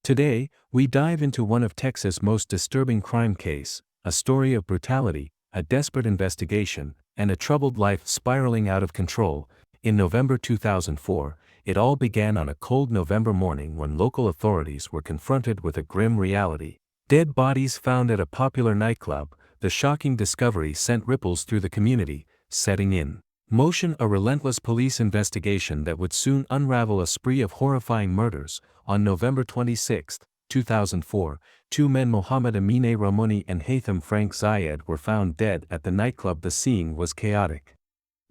Today, we dive into one of Texas' most disturbing crime case, a story of brutality, a desperate investigation, and a troubled life spiraling out of control. In November 2004, it all began on a cold November morning when local authorities were confronted with a grim reality. Dead bodies found at a popular nightclub. The shocking discovery sent ripples through the community, setting in motion a relentless police investigation that would soon unravel a spree of horrifying murders. On November 26, 2004, two men, Mohamed-Amine Rahmouni and Haitham Frank Zayed, were found dead at the nightclub. The scene was chaotic.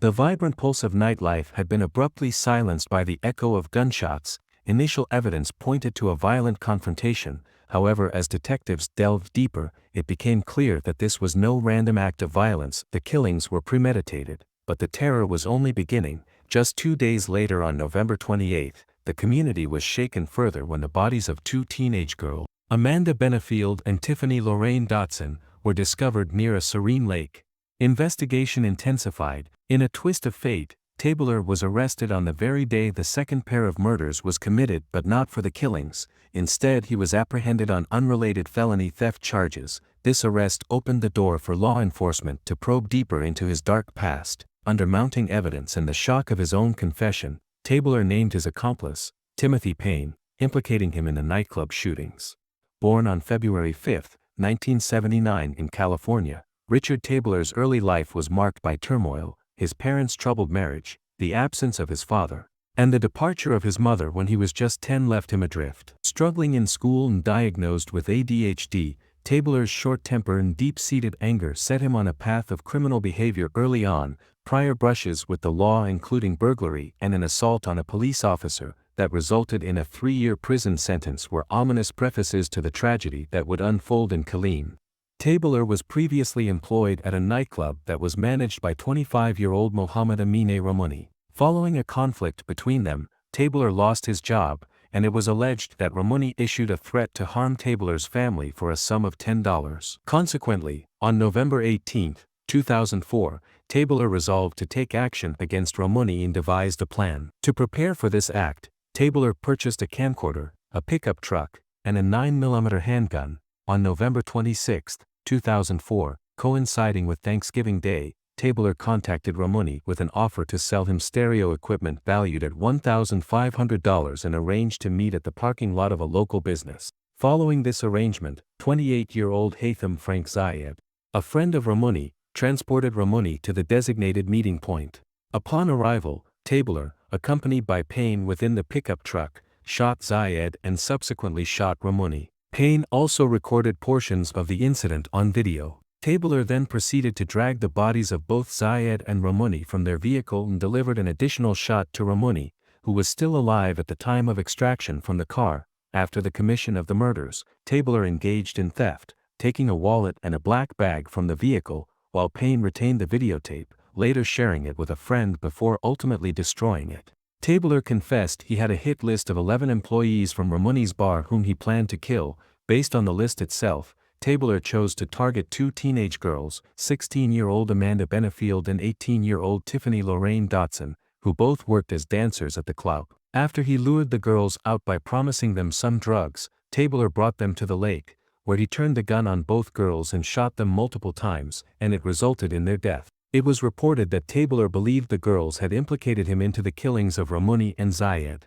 The vibrant pulse of nightlife had been abruptly silenced by the echo of gunshots. Initial evidence pointed to a violent confrontation. However, as detectives delved deeper, it became clear that this was no random act of violence. The killings were premeditated. But the terror was only beginning. Just 2 days later, on November 28, the community was shaken further when the bodies of two teenage girls, Amanda Benefield and Tiffany Loraine Dotson, were discovered near a serene lake. Investigation intensified. In a twist of fate, Tabler was arrested on the very day the second pair of murders was committed, but not for the killings. Instead, he was apprehended on unrelated felony theft charges. This arrest opened the door for law enforcement to probe deeper into his dark past. Under mounting evidence and the shock of his own confession, Tabler named his accomplice, Timothy Payne, implicating him in the nightclub shootings. Born on February 5, 1979 in California, Richard Tabler's early life was marked by turmoil. His parents' troubled marriage, the absence of his father, and the departure of his mother when he was just 10 left him adrift. Struggling in school and diagnosed with ADHD, Tabler's short temper and deep-seated anger set him on a path of criminal behavior early on. Prior brushes with the law, including burglary and an assault on a police officer that resulted in a 3-year prison sentence, were ominous prefaces to the tragedy that would unfold in Killeen. Tabler was previously employed at a nightclub that was managed by 25-year-old Mohamed-Amine Rahmouni. Following a conflict between them, Tabler lost his job, and it was alleged that Rahmouni issued a threat to harm Tabler's family for a sum of $10. Consequently, on November 18, 2004, Tabler resolved to take action against Rahmouni and devised a plan. To prepare for this act, Tabler purchased a camcorder, a pickup truck, and a 9mm handgun. On November 26, 2004, coinciding with Thanksgiving Day, Tabler contacted Rahmouni with an offer to sell him stereo equipment valued at $1,500 and arranged to meet at the parking lot of a local business. Following this arrangement, 28-year-old Haitham Frank Zayed, a friend of Rahmouni, transported Rahmouni to the designated meeting point. Upon arrival, Tabler, accompanied by Payne within the pickup truck, shot Zayed and subsequently shot Rahmouni. Payne also recorded portions of the incident on video. Tabler then proceeded to drag the bodies of both Zayed and Rahmouni from their vehicle and delivered an additional shot to Rahmouni, who was still alive at the time of extraction from the car. After the commission of the murders, Tabler engaged in theft, taking a wallet and a black bag from the vehicle, while Payne retained the videotape, later sharing it with a friend before ultimately destroying it. Tabler confessed he had a hit list of 11 employees from Rahmouni's bar whom he planned to kill. Based on the list itself, Tabler chose to target two teenage girls, 16-year-old Amanda Benefield and 18-year-old Tiffany Loraine Dotson, who both worked as dancers at the club. After he lured the girls out by promising them some drugs, Tabler brought them to the lake, where he turned the gun on both girls and shot them multiple times, and it resulted in their death. It was reported that Tabler believed the girls had implicated him into the killings of Rahmouni and Zayed.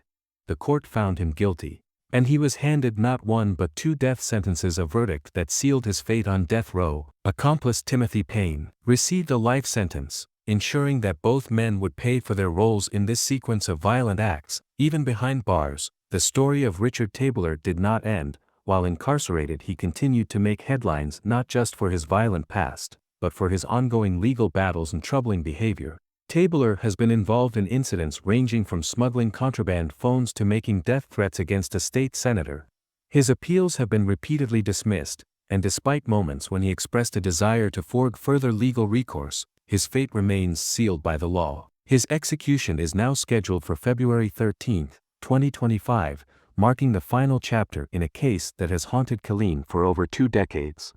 The court found him guilty, and he was handed not one but 2 death sentences, a verdict that sealed his fate on death row. Accomplice Timothy Payne received a life sentence, ensuring that both men would pay for their roles in this sequence of violent acts. Even behind bars, the story of Richard Tabler did not end. While incarcerated, he continued to make headlines not just for his violent past, but for his ongoing legal battles and troubling behavior. Tabler has been involved in incidents ranging from smuggling contraband phones to making death threats against a state senator. His appeals have been repeatedly dismissed, and despite moments when he expressed a desire to forge further legal recourse, his fate remains sealed by the law. His execution is now scheduled for February 13, 2025, marking the final chapter in a case that has haunted Killeen for over 2 decades.